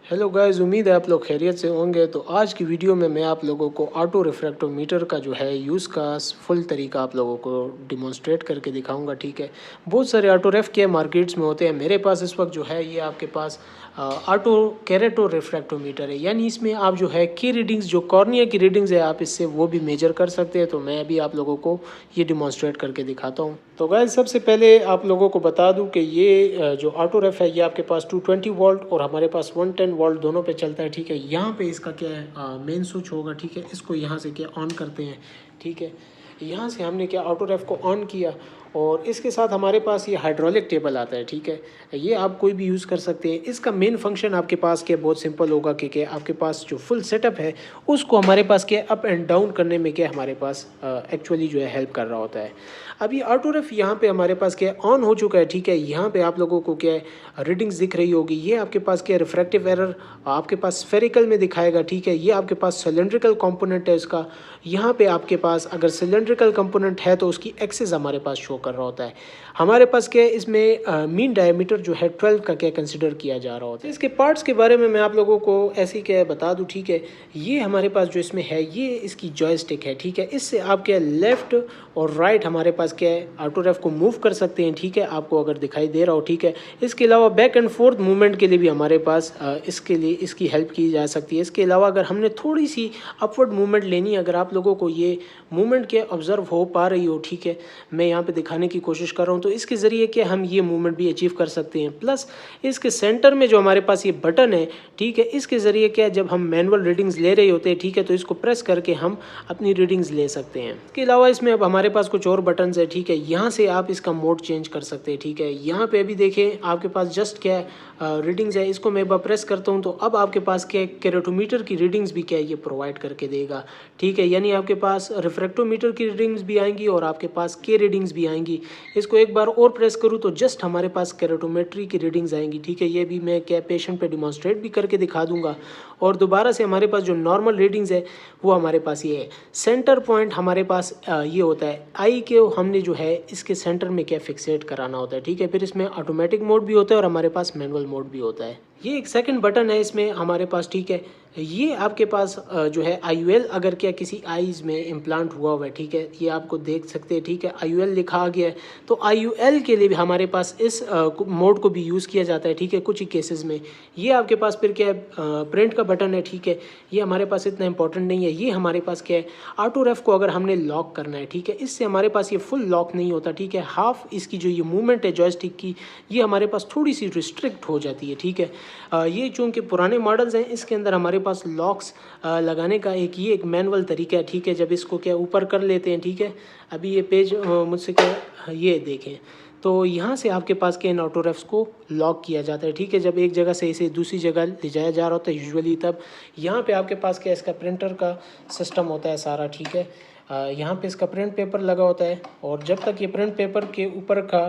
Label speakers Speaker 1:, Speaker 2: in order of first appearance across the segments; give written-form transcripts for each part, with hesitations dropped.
Speaker 1: Hello guys, उम्मीद है आप लोग खैरियत से होंगे। तो आज की वीडियो में मैं आप लोगों को ऑटो रिफ्रैक्टोमीटर का जो है यूज़ का फुल तरीका आप लोगों को डिमॉन्स्ट्रेट करके दिखाऊंगा। ठीक है, बहुत सारे ऑटो रेफ के मार्केट्स में होते हैं। मेरे पास इस वक्त जो है ये आपके पास ऑटो कैरेटो रिफ्रैक्टोमीटर है, यानी इसमें आप जो है की रीडिंग्स, जो कॉर्निया की रीडिंग्स है, आप इससे वो भी मेजर कर सकते हैं। तो मैं अभी आप लोगों को ये डिमॉन्स्ट्रेट करके दिखाता हूँ। तो गाइस, सबसे पहले आप लोगों को बता दूं कि ये जो ऑटो रेफ है ये आपके पास 220 वोल्ट और हमारे पास 110 वोल्ट दोनों पे चलता है। ठीक है, यहाँ पे इसका क्या है, मेन स्विच होगा। ठीक है, इसको यहाँ से क्या ऑन करते हैं। ठीक है, यहाँ से हमने क्या ऑटो रेफ को ऑन किया और इसके साथ हमारे पास ये हाइड्रोलिक टेबल आता है। ठीक है, ये आप कोई भी यूज़ कर सकते हैं। इसका मेन फंक्शन आपके पास क्या बहुत सिंपल होगा कि आपके पास जो फुल सेटअप है उसको हमारे पास क्या अप एंड डाउन करने में क्या हमारे पास एक्चुअली जो है हेल्प कर रहा होता है। अभी ऑटो रेफ यहाँ पे हमारे पास क्या ऑन हो चुका है। ठीक है, यहाँ पे आप लोगों को क्या है रीडिंग्स दिख रही होगी। ये आपके पास क्या रिफ्रैक्टिव एरर आपके पास स्फेरिकल में दिखाएगा। ठीक है, ये आपके पास सिलेंड्रिकल कंपोनेंट है इसका। यहाँ पे आपके पास अगर सिलेंड्रिकल कंपोनेंट है तो उसकी एक्सिस हमारे पास शो कर रहा होता है। हमारे पास क्या इसमें मीन डायमीटर जो है 12 का क्या कंसिडर किया जा रहा होता है। इसके पार्ट्स के बारे में मैं आप लोगों को ऐसे क्या बता दूं। ठीक है, ये हमारे पास जो इसमें है ये इसकी जॉयस्टिक है। ठीक है, इससे आप क्या लेफ्ट और राइट हमारे पास क्या है ऑटो रेफ को मूव कर सकते हैं। ठीक है, आपको अगर दिखाई दे रहा हो। ठीक है, इसके अलावा बैक एंड फोर्थ मूवमेंट के लिए भी हमारे पास इसके लिए इसकी हेल्प की जा सकती है। इसके अलावा अगर हमने थोड़ी सी अपवर्ड मूवमेंट लेनी है, अगर आप लोगों को ये मूवमेंट क्या ऑब्जर्व हो पा रही हो। ठीक है, मैं यहाँ पे दिखाने की कोशिश कर रहा हूँ, तो इसके ज़रिए क्या हम ये मूवमेंट भी अचीव कर सकते हैं। प्लस इसके सेंटर में जो हमारे पास ये बटन है, ठीक है, इसके ज़रिए क्या जब हम मैनुअल रीडिंग्स ले रहे होते हैं, ठीक है, तो इसको प्रेस करके हम अपनी रीडिंग्स ले सकते हैं। इसके अलावा इसमें अब हमारे पास कुछ और बटन है। ठीक है, यहाँ से आप इसका मोड चेंज कर सकते हैं। ठीक है, यहाँ पे अभी देखें आपके पास जस्ट क्या रीडिंग्स है, इसको मैं एक बार प्रेस करता हूँ तो अब आपके पास क्या कैरेटोमीटर की रीडिंग्स भी क्या ये प्रोवाइड करके देगा। ठीक है, यानी आपके पास रिफ्रैक्टोमीटर की रीडिंग्स भी आएंगी और आपके पास के रीडिंग्स भी आएंगी। इसको एक बार और प्रेस करूँ तो जस्ट हमारे पास कैरेटोमेट्री की रीडिंग्स आएंगी। ठीक है, ये भी मैं क्या पेशेंट पे डिमॉन्स्ट्रेट भी करके दिखा दूंगा। और दोबारा से हमारे पास जो नॉर्मल रीडिंग्स है वो हमारे पास ये है। सेंटर पॉइंट हमारे पास ये होता है आई के, हमने जो है इसके सेंटर में क्या फिक्सेट कराना होता है। ठीक है, फिर इसमें ऑटोमेटिक मोड भी होता है और हमारे पास मैनुअल मोड भी होता है। ये एक सेकंड बटन है इसमें हमारे पास। ठीक है, ये आपके पास जो है IUL अगर क्या किसी आईज में इम्प्लांट हुआ हुआ है। ठीक है, ये आपको देख सकते हैं। ठीक है, IUL लिखा गया है, तो IUL के लिए भी हमारे पास इस मोड को भी यूज़ किया जाता है। ठीक है, कुछ ही केसेस में। ये आपके पास फिर क्या है प्रिंट का बटन है। ठीक है, ये हमारे पास इतना इंपॉर्टेंट नहीं है। ये हमारे पास क्या है ऑटो रेफ को अगर हमने लॉक करना है। ठीक है, इससे हमारे पास ये फुल लॉक नहीं होता। ठीक है, हाफ इसकी जो ये मूवमेंट है जॉयस्टिक की, ये हमारे पास थोड़ी सी रिस्ट्रिक्ट हो जाती है। ठीक है, ये चूँकि पुराने मॉडल्स हैं, इसके अंदर हमारे पास लॉक्स लगाने का एक मैनुअल तरीका है। ठीक है, जब इसको क्या ऊपर कर लेते हैं। ठीक है, अभी ये पेज मुझसे क्या ये देखें, तो यहाँ से आपके पास के इन ऑटो रेफ्स को लॉक किया जाता है। ठीक है, जब एक जगह से इसे दूसरी जगह ले जाया जा रहा होता है यूजुअली, तब यहाँ पे आपके पास क्या इसका प्रिंटर का सिस्टम होता है सारा। ठीक है, यहाँ पे इसका प्रिंट पेपर लगा होता है और जब तक ये प्रिंट पेपर के ऊपर का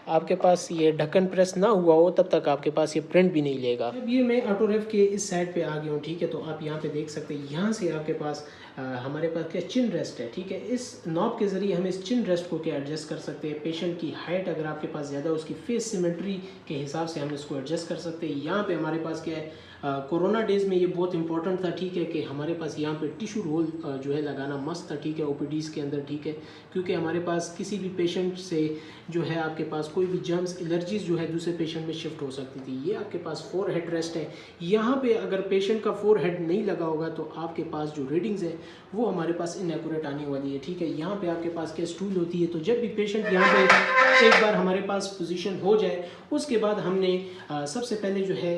Speaker 1: आपके पास ये ढक्कन प्रेस ना हुआ हो तब तक आपके पास ये प्रिंट भी नहीं लेगा। अब ये मैं ऑटो रेफ के इस साइड पे आ गया हूँ। ठीक है, तो आप यहाँ पे देख सकते हैं, यहाँ से आपके पास हमारे पास क्या चिन रेस्ट है। ठीक है, इस नॉब के ज़रिए हम इस चिन रेस्ट को क्या एडजस्ट कर सकते हैं। पेशेंट की हाइट अगर आपके पास ज़्यादा है, उसकी फेस सिमेट्री के हिसाब से हम इसको एडजस्ट कर सकते हैं। यहाँ पे हमारे पास क्या है कोरोना डेज़ में ये बहुत इंपॉर्टेंट था। ठीक है, कि हमारे पास यहाँ पे टिश्यू रोल जो है लगाना मस्त था। ठीक है, OPDs के अंदर। ठीक है, क्योंकि हमारे पास किसी भी पेशेंट से जो है आपके पास कोई भी जर्म्स एलर्जीज जो है दूसरे पेशेंट में शिफ्ट हो सकती थी। ये आपके पास 4 हेड रेस्ट है। यहाँ पे अगर पेशेंट का 4 हेड नहीं लगा होगा तो आपके पास जो रीडिंग्स है वो हमारे पास इनएक्यूरेट आने वाली है। ठीक है, यहाँ पे आपके पास क्या स्टूल होती है, तो जब भी पेशेंट यहाँ पे एक बार हमारे पास पोजीशन हो जाए उसके बाद हमने सबसे पहले जो है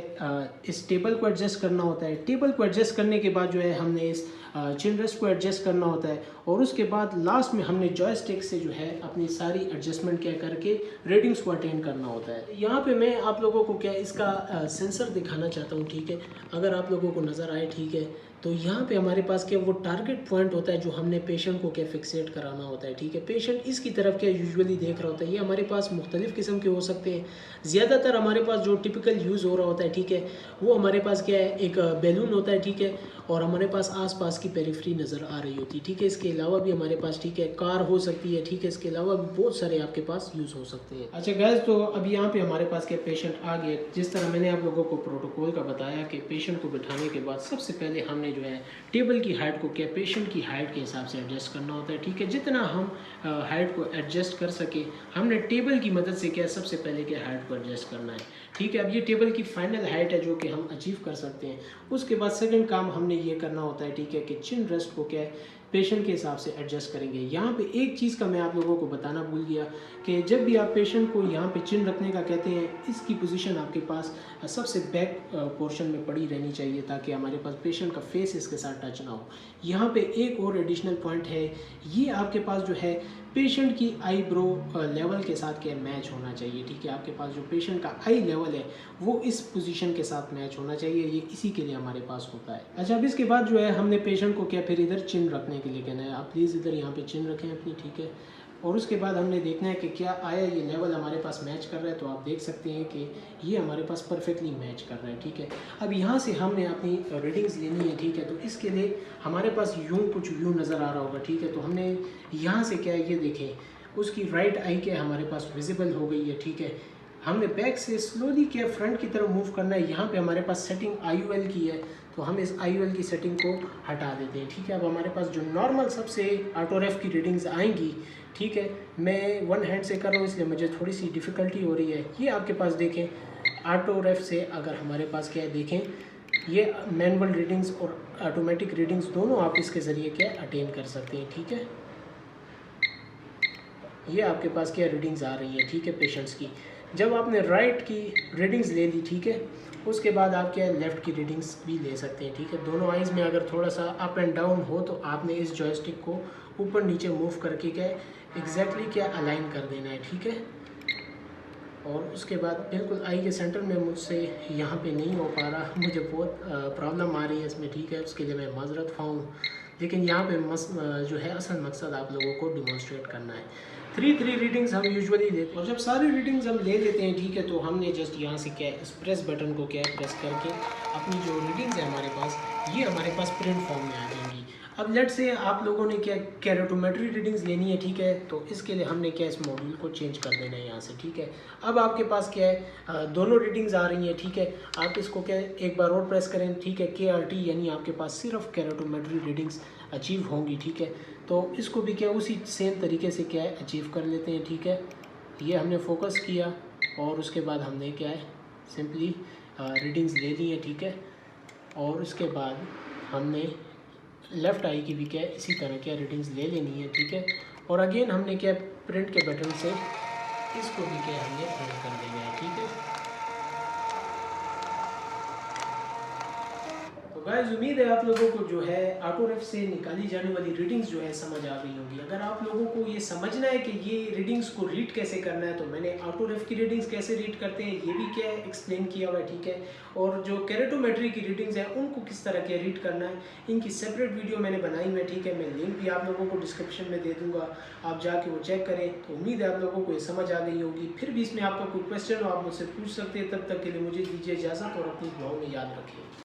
Speaker 1: इस टेबल को एडजस्ट करना होता है। टेबल को एडजस्ट करने के बाद जो है हमने इस चिन रेस्ट को एडजस्ट करना होता है और उसके बाद लास्ट में हमने जॉयस्टिक से जो है अपनी सारी एडजस्टमेंट क्या करके रीडिंग्स को अटेंड करना होता है। यहाँ पे मैं आप लोगों को क्या इसका सेंसर दिखाना चाहता हूँ। ठीक है, अगर आप लोगों को नज़र आए। ठीक है, तो यहाँ पे हमारे पास क्या वो टारगेट पॉइंट होता है जो हमने पेशेंट को क्या फिक्सेट कराना होता है, ठीक है। पेशेंट इसकी तरफ क्या यूजुअली देख रहा होता है। ये हमारे पास मुख्तलिफ़ किस्म के हो सकते हैं। ज़्यादातर हमारे पास जो टिपिकल यूज़ हो रहा होता है, ठीक है, वो हमारे पास क्या है, एक बैलून होता है, ठीक है, और हमारे पास आसपास की पेरिफेरी नज़र आ रही होती है, ठीक है। इसके अलावा भी हमारे पास, ठीक है, कार हो सकती है, ठीक है। इसके अलावा भी बहुत सारे आपके पास यूज़ हो सकते हैं। अच्छा गाइस, तो अब यहाँ पे हमारे पास क्या पेशेंट आ गया। जिस तरह मैंने आप लोगों को प्रोटोकॉल का बताया कि पेशेंट को बिठाने के बाद सबसे पहले हमने जो है टेबल की हाइट को क्या पेशेंट की हाइट के हिसाब से एडजस्ट करना होता है, ठीक है। जितना हम हाइट को एडजस्ट कर सके हमने टेबल की मदद से क्या सबसे पहले क्या हाइट को एडजस्ट करना है, ठीक है। अब ये टेबल की फाइनल हाइट है जो कि हम अचीव कर सकते हैं। उसके बाद सेकंड काम हमने ये करना होता है, ठीक है, कि चिन रेस्ट को क्या है पेशेंट के हिसाब से एडजस्ट करेंगे। यहाँ पे एक चीज़ का मैं आप लोगों को बताना भूल गया कि जब भी आप पेशेंट को यहाँ पे चिन रखने का कहते हैं, इसकी पोजीशन आपके पास सबसे बैक पोर्शन में पड़ी रहनी चाहिए ताकि हमारे पास पेशेंट का फेस इसके साथ टच ना हो। यहाँ पे एक और एडिशनल पॉइंट है, ये आपके पास जो है पेशेंट की आईब्रो लेवल के साथ क्या मैच होना चाहिए, ठीक है। आपके पास जो पेशेंट का आई लेवल है वो इस पोजीशन के साथ मैच होना चाहिए, ये इसी के लिए हमारे पास होता है। अच्छा, अब इसके बाद जो है हमने पेशेंट को क्या फिर इधर चिन रखने के लिए कहना है, आप प्लीज़ इधर यहाँ पे चिन रखें अपनी, ठीक है। और उसके बाद हमने देखना है कि क्या आया ये लेवल हमारे पास मैच कर रहा है। तो आप देख सकते हैं कि ये हमारे पास परफेक्टली मैच कर रहा है, ठीक है। अब यहाँ से हमने अपनी रीडिंग्स लेनी है, ठीक है। तो इसके लिए हमारे पास यूँ कुछ व्यू नज़र आ रहा होगा, ठीक है। तो हमने यहाँ से क्या ये देखें उसकी राइट आई क्या हमारे पास विजिबल हो गई है, ठीक है। हमने बैक से स्लोली क्या फ्रंट की तरफ मूव करना है। यहाँ पे हमारे पास सेटिंग IOL की है तो हम इस IOL की सेटिंग को हटा देते हैं, ठीक है। अब हमारे पास जो नॉर्मल सबसे ऑटोरेफ की रीडिंग्स आएंगी, ठीक है, मैं वन हैंड से कर रहा हूँ इसलिए मुझे थोड़ी सी डिफ़िकल्टी हो रही है। ये आपके पास देखें ऑटोरेफ से अगर हमारे पास क्या है देखें, ये मैनुअल रीडिंग्स और ऑटोमेटिक रीडिंग्स दोनों आप इसके ज़रिए क्या अटेन कर सकते हैं, ठीक है। ये आपके पास क्या रीडिंग्स आ रही है, ठीक है, पेशेंट्स की। जब आपने राइट की रीडिंग्स ले ली, ठीक है, उसके बाद आप क्या लेफ़्ट की रीडिंग्स भी ले सकते हैं, ठीक है। दोनों आइज़ में अगर थोड़ा सा अप एंड डाउन हो तो आपने इस जॉयस्टिक को ऊपर नीचे मूव करके क्या एग्जैक्टली क्या अलाइन कर देना है, ठीक है। और उसके बाद बिल्कुल आई के सेंटर में मुझसे यहाँ पे नहीं हो पा रहा, मुझे बहुत प्रॉब्लम आ रही है इसमें, ठीक है। उसके लिए मैं माजरत ख्वाह, लेकिन यहाँ पे जो है असल मकसद आप लोगों को डिमॉन्स्ट्रेट करना है। 3 रीडिंग्स हम यूजुअली लेते हैं और जब सारी रीडिंग्स हम ले लेते हैं, ठीक है, तो हमने जस्ट यहाँ से क्या इस प्रेस बटन को क्या प्रेस करके अपनी जो रीडिंग्स है हमारे पास ये हमारे पास प्रिंट फॉर्म में आ जाएंगी। अब लेट से आप लोगों ने क्या कैरेटोमेट्री रीडिंग्स लेनी है, ठीक है, तो इसके लिए हमने क्या इस मॉड्यूल को चेंज कर देना है यहाँ से, ठीक है। अब आपके पास क्या है दोनों रीडिंग्स आ रही हैं, ठीक है। आप इसको क्या एक बार और प्रेस करें, ठीक है, KRT यानी आपके पास सिर्फ कैरेटोमेट्री रीडिंग्स अचीव होंगी, ठीक है। तो इसको भी क्या उसी सेम तरीके से क्या है अचीव कर लेते हैं, ठीक है। ये हमने फोकस किया और उसके बाद हमने क्या है सिंपली रीडिंग्स ले ली है, ठीक है। और उसके बाद हमने लेफ़्ट आई की भी क्या इसी तरह क्या रीडिंग्स ले लेनी है, ठीक है। और अगेन हमने क्या प्रिंट के बटन से इसको भी क्या हमने प्रिंट कर देना है, ठीक है। तो गाइस उम्मीद है आप लोगों को जो है ऑटोरेफ से निकाली जाने वाली रीडिंग्स जो है समझ आ गई होंगी। अगर आप लोगों को ये समझना है कि ये रीडिंग्स को रीड कैसे करना है तो मैंने ऑटोरेफ की रीडिंग्स कैसे रीड करते हैं ये भी क्या एक्सप्लेन किया हुआ है, ठीक है। और जो कैरेटोमेट्री की रीडिंग्स हैं उनको किस तरह के रीड करना है इनकी सेपरेट वीडियो मैंने बनाई हुई है, ठीक है। मैं लिंक भी आप लोगों को डिस्क्रिप्शन में दे दूँगा, आप जाके वो चेक करें। तो उम्मीद है आप लोगों को ये समझ आ गई होगी। फिर भी इसमें आपका कोई क्वेश्चन हो आप मुझसे पूछ सकते हैं। तब तक के लिए मुझे दीजिए इजाज़त और अपनी दुआओं में याद रखें।